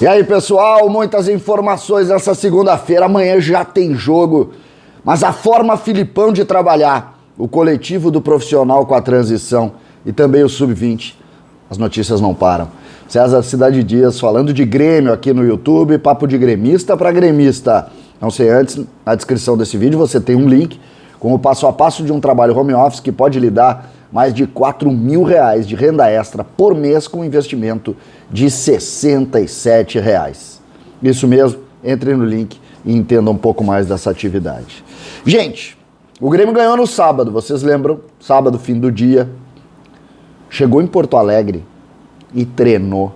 E aí, pessoal, muitas informações essa segunda-feira. Amanhã já tem jogo, mas a forma Filipão de trabalhar, o coletivo do profissional com a transição e também o sub-20, as notícias não param. César Cidade Dias falando de Grêmio aqui no YouTube, papo de gremista para gremista. Não sei antes, na descrição desse vídeo você tem um link com o passo a passo de um trabalho home office que pode lhe dar mais de R$4.000 de renda extra por mês com um investimento de R$67. Isso mesmo, entre no link e entenda um pouco mais dessa atividade. Gente, o Grêmio ganhou no sábado, vocês lembram? Sábado, fim do dia. Chegou em Porto Alegre e treinou.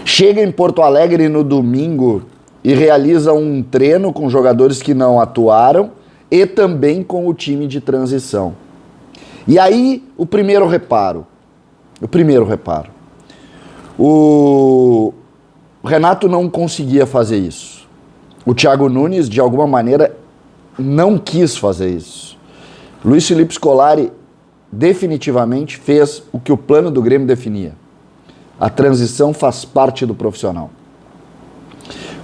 Chega em Porto Alegre no domingo e realiza um treino com jogadores que não atuaram e também com o time de transição. E aí, o primeiro reparo. O Renato não conseguia fazer isso. O Thiago Nunes, de alguma maneira, não quis fazer isso. Luiz Felipe Scolari definitivamente fez o que o plano do Grêmio definia. A transição faz parte do profissional.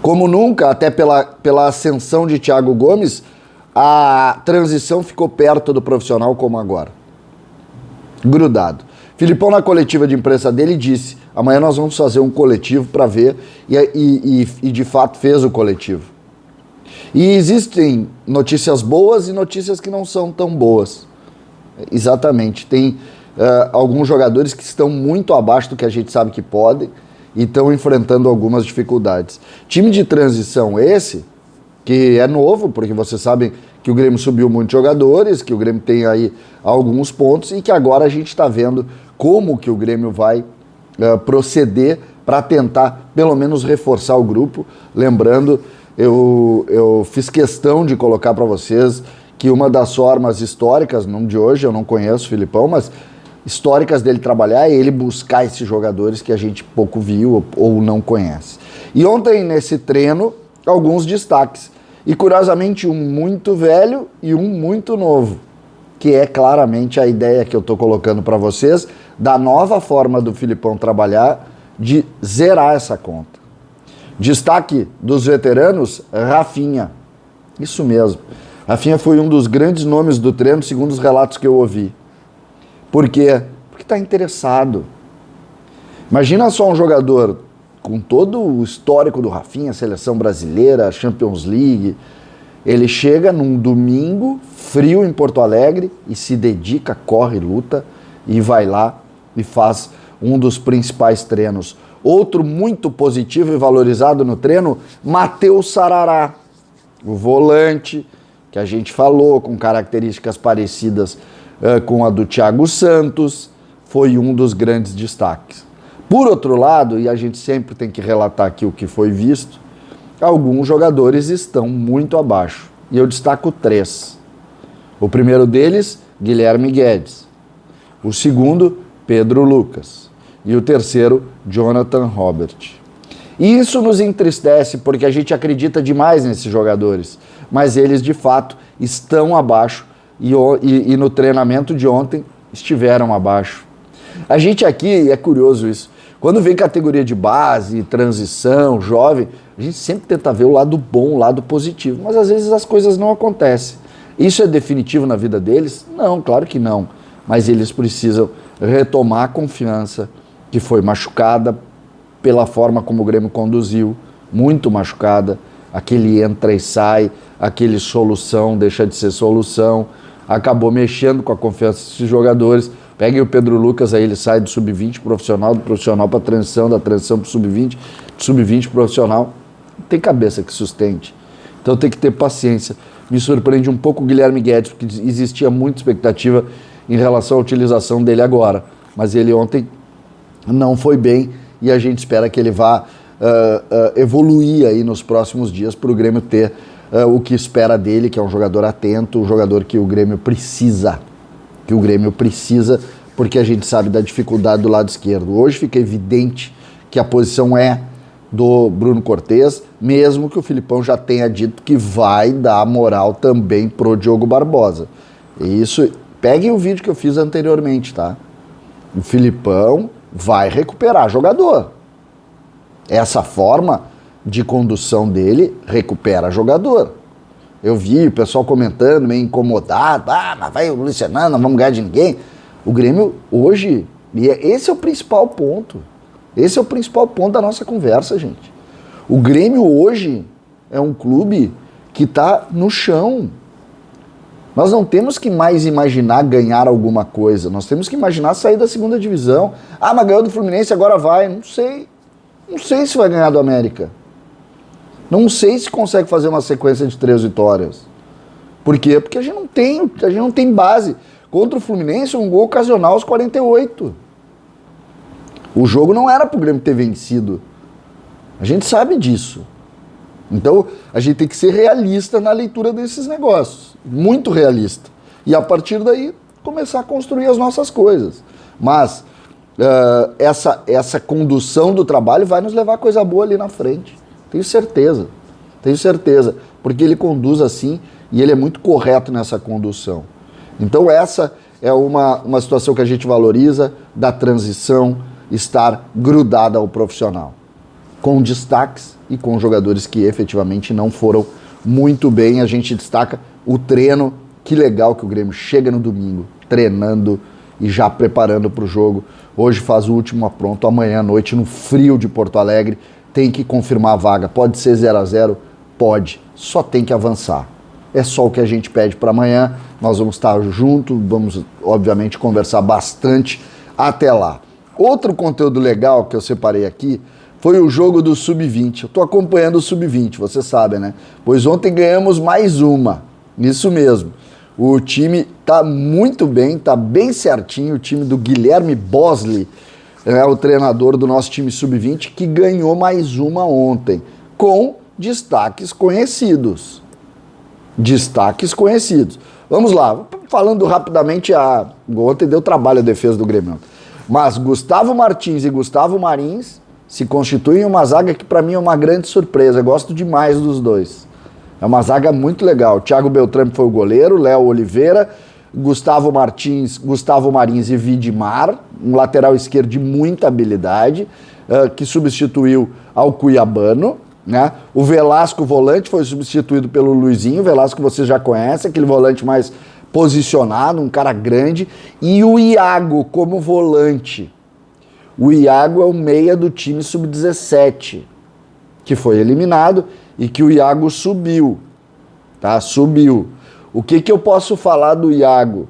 Como nunca, até pela ascensão de Thiago Gomes, a transição ficou perto do profissional como agora. Grudado. Filipão, na coletiva de imprensa dele, disse: amanhã nós vamos fazer um coletivo para ver, e de fato fez o coletivo. E existem notícias boas e notícias que não são tão boas. Exatamente. Tem alguns jogadores que estão muito abaixo do que a gente sabe que podem e estão enfrentando algumas dificuldades. Time de transição esse, que é novo, porque vocês sabem que o Grêmio subiu muitos jogadores, que o Grêmio tem aí alguns pontos e que agora a gente está vendo como que o Grêmio vai proceder para tentar pelo menos reforçar o grupo. Lembrando, eu fiz questão de colocar para vocês que uma das formas históricas, não de hoje, eu não conheço o Filipão, mas históricas dele trabalhar é ele buscar esses jogadores que a gente pouco viu ou não conhece. E ontem nesse treino, alguns destaques. E curiosamente um muito velho e um muito novo, que é claramente a ideia que eu estou colocando para vocês da nova forma do Filipão trabalhar, de zerar essa conta. Destaque dos veteranos, Rafinha. Isso mesmo. Rafinha foi um dos grandes nomes do treino, segundo os relatos que eu ouvi. Por quê? Porque está interessado. Imagina só um jogador com todo o histórico do Rafinha, seleção brasileira, Champions League, ele chega num domingo frio em Porto Alegre e se dedica, corre, luta e vai lá e faz um dos principais treinos. Outro muito positivo e valorizado no treino, Matheus Sarará, o volante que a gente falou, com características parecidas com a do Thiago Santos, foi um dos grandes destaques. Por outro lado, e a gente sempre tem que relatar aqui o que foi visto, alguns jogadores estão muito abaixo. E eu destaco 3. O primeiro deles, Guilherme Guedes. O segundo, Pedro Lucas. E o terceiro, Jonathan Robert. E isso nos entristece porque a gente acredita demais nesses jogadores, mas eles de fato estão abaixo e no treinamento de ontem estiveram abaixo. A gente aqui, é curioso isso, quando vem categoria de base, transição, jovem, a gente sempre tenta ver o lado bom, o lado positivo, mas às vezes as coisas não acontecem. Isso é definitivo na vida deles? Não, claro que não, mas eles precisam retomar a confiança que foi machucada pela forma como o Grêmio conduziu, muito machucada, aquele entra e sai, aquele solução deixa de ser solução, acabou mexendo com a confiança desses jogadores. Peguem o Pedro Lucas, aí ele sai do sub-20 profissional, do profissional para a transição, da transição para o sub-20, do sub-20 profissional. Não tem cabeça que sustente. Então tem que ter paciência. Me surpreende um pouco o Guilherme Guedes, porque existia muita expectativa em relação à utilização dele agora. Mas ele ontem não foi bem e a gente espera que ele vá evoluir aí nos próximos dias para o Grêmio ter o que espera dele, que é um jogador atento, um jogador que o Grêmio precisa. Porque a gente sabe da dificuldade do lado esquerdo. Hoje fica evidente que a posição é do Bruno Cortez, mesmo que o Filipão já tenha dito que vai dar moral também pro Diogo Barbosa. E isso, peguem o vídeo que eu fiz anteriormente, tá? O Filipão vai recuperar jogador. Essa forma de condução dele recupera jogador. Eu vi o pessoal comentando, meio incomodado, mas vai o Luiz Fernando, não vamos ganhar de ninguém. O Grêmio hoje, esse é o principal ponto. Esse é o principal ponto da nossa conversa, gente. O Grêmio hoje é um clube que está no chão. Nós não temos que mais imaginar ganhar alguma coisa. Nós temos que imaginar sair da segunda divisão. Mas ganhou do Fluminense, agora vai. Não sei. Não sei se vai ganhar do América. Não sei se consegue fazer uma sequência de 3 vitórias. Por quê? Porque a gente não tem base. Contra o Fluminense, um gol ocasional aos 48. O jogo não era pro Grêmio ter vencido. A gente sabe disso. Então, a gente tem que ser realista na leitura desses negócios. Muito realista. E a partir daí, começar a construir as nossas coisas. Mas essa condução do trabalho vai nos levar a coisa boa ali na frente. Tenho certeza. Tenho certeza. Porque ele conduz assim e ele é muito correto nessa condução. Então, essa é uma situação que a gente valoriza, da transição, estar grudada ao profissional. Com destaques e com jogadores que efetivamente não foram muito bem. A gente destaca o treino. Que legal que o Grêmio chega no domingo, treinando e já preparando para o jogo. Hoje faz o último apronto, amanhã à noite, no frio de Porto Alegre, tem que confirmar a vaga. Pode ser 0-0? Pode. Só tem que avançar. É só o que a gente pede para amanhã. Nós vamos estar juntos, vamos, obviamente, conversar bastante até lá. Outro conteúdo legal que eu separei aqui foi o jogo do Sub-20. Eu estou acompanhando o Sub-20, você sabe, né? Pois ontem ganhamos mais uma. Isso mesmo. O time está muito bem, está bem certinho. O time do Guilherme Bosley, o treinador do nosso time Sub-20, que ganhou mais uma ontem, com destaques conhecidos. Destaques conhecidos. Vamos lá, falando rapidamente, ontem deu trabalho a defesa do Grêmio. Mas Gustavo Martins e Gustavo Marins se constituem uma zaga que para mim é uma grande surpresa. Eu gosto demais dos dois. É uma zaga muito legal. Thiago Beltrame foi o goleiro, Léo Oliveira, Gustavo Marins e Vidmar, um lateral esquerdo de muita habilidade, que substituiu ao Cuiabano, né? O Velasco, volante, foi substituído pelo Luizinho. O Velasco você já conhece, aquele volante mais posicionado, um cara grande. E o Iago como volante. O Iago é o meia do time Sub-17, que foi eliminado e que o Iago subiu, tá? Subiu. O que eu posso falar do Iago?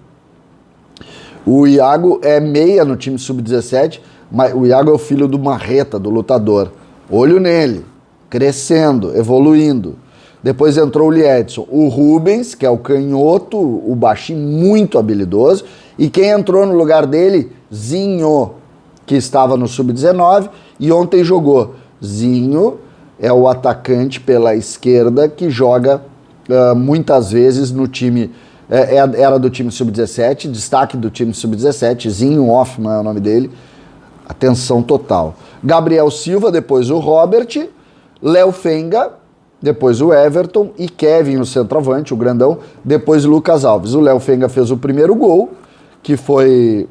O Iago é meia no time Sub-17, mas o Iago é o filho do Marreta, do lutador. Olho nele, crescendo, evoluindo. Depois entrou o Liedson. O Rubens, que é o canhoto, o baixinho, muito habilidoso. E quem entrou no lugar dele? Zinho, que estava no Sub-19 e ontem jogou. Zinho é o atacante pela esquerda que joga muitas vezes no time, era do time Sub-17, destaque do time Sub-17, Zinho Hoffman é o nome dele, atenção total. Gabriel Silva, depois o Robert, Léo Fenga, depois o Everton e Kevin, o centroavante, o grandão, depois o Lucas Alves. O Léo Fenga fez o primeiro gol, que foi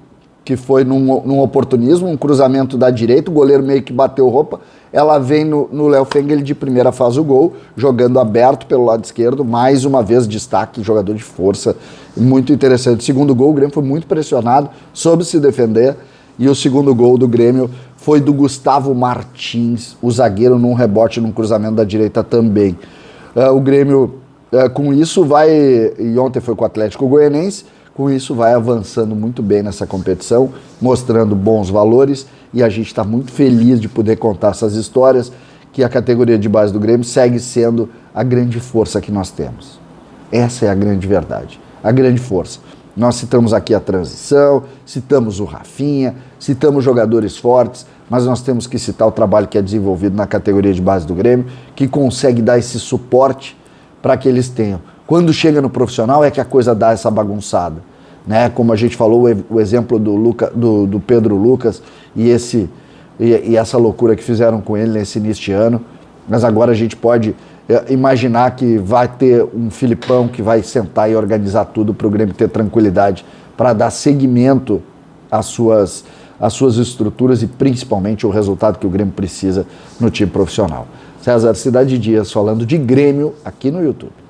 num oportunismo, um cruzamento da direita, o goleiro meio que bateu roupa, ela vem no Léo Fenga, ele de primeira faz o gol, jogando aberto pelo lado esquerdo, mais uma vez destaque, jogador de força, muito interessante. Segundo gol, o Grêmio foi muito pressionado, soube se defender, e o segundo gol do Grêmio foi do Gustavo Martins, o zagueiro num rebote, num cruzamento da direita também. O Grêmio, com isso, e ontem foi com o Atlético Goianiense, com isso vai avançando muito bem nessa competição, mostrando bons valores, e a gente está muito feliz de poder contar essas histórias, que a categoria de base do Grêmio segue sendo a grande força que nós temos. Essa é a grande verdade, a grande força. Nós citamos aqui a transição, citamos o Rafinha, citamos jogadores fortes, mas nós temos que citar o trabalho que é desenvolvido na categoria de base do Grêmio, que consegue dar esse suporte para que eles tenham. Quando chega no profissional é que a coisa dá essa bagunçada, né? Como a gente falou, o exemplo do Pedro Lucas e essa loucura que fizeram com ele nesse início de ano, mas agora a gente pode imaginar que vai ter um Filipão que vai sentar e organizar tudo para o Grêmio ter tranquilidade para dar seguimento às as suas estruturas e principalmente o resultado que o Grêmio precisa no time profissional. César Cidade Dias falando de Grêmio aqui no YouTube.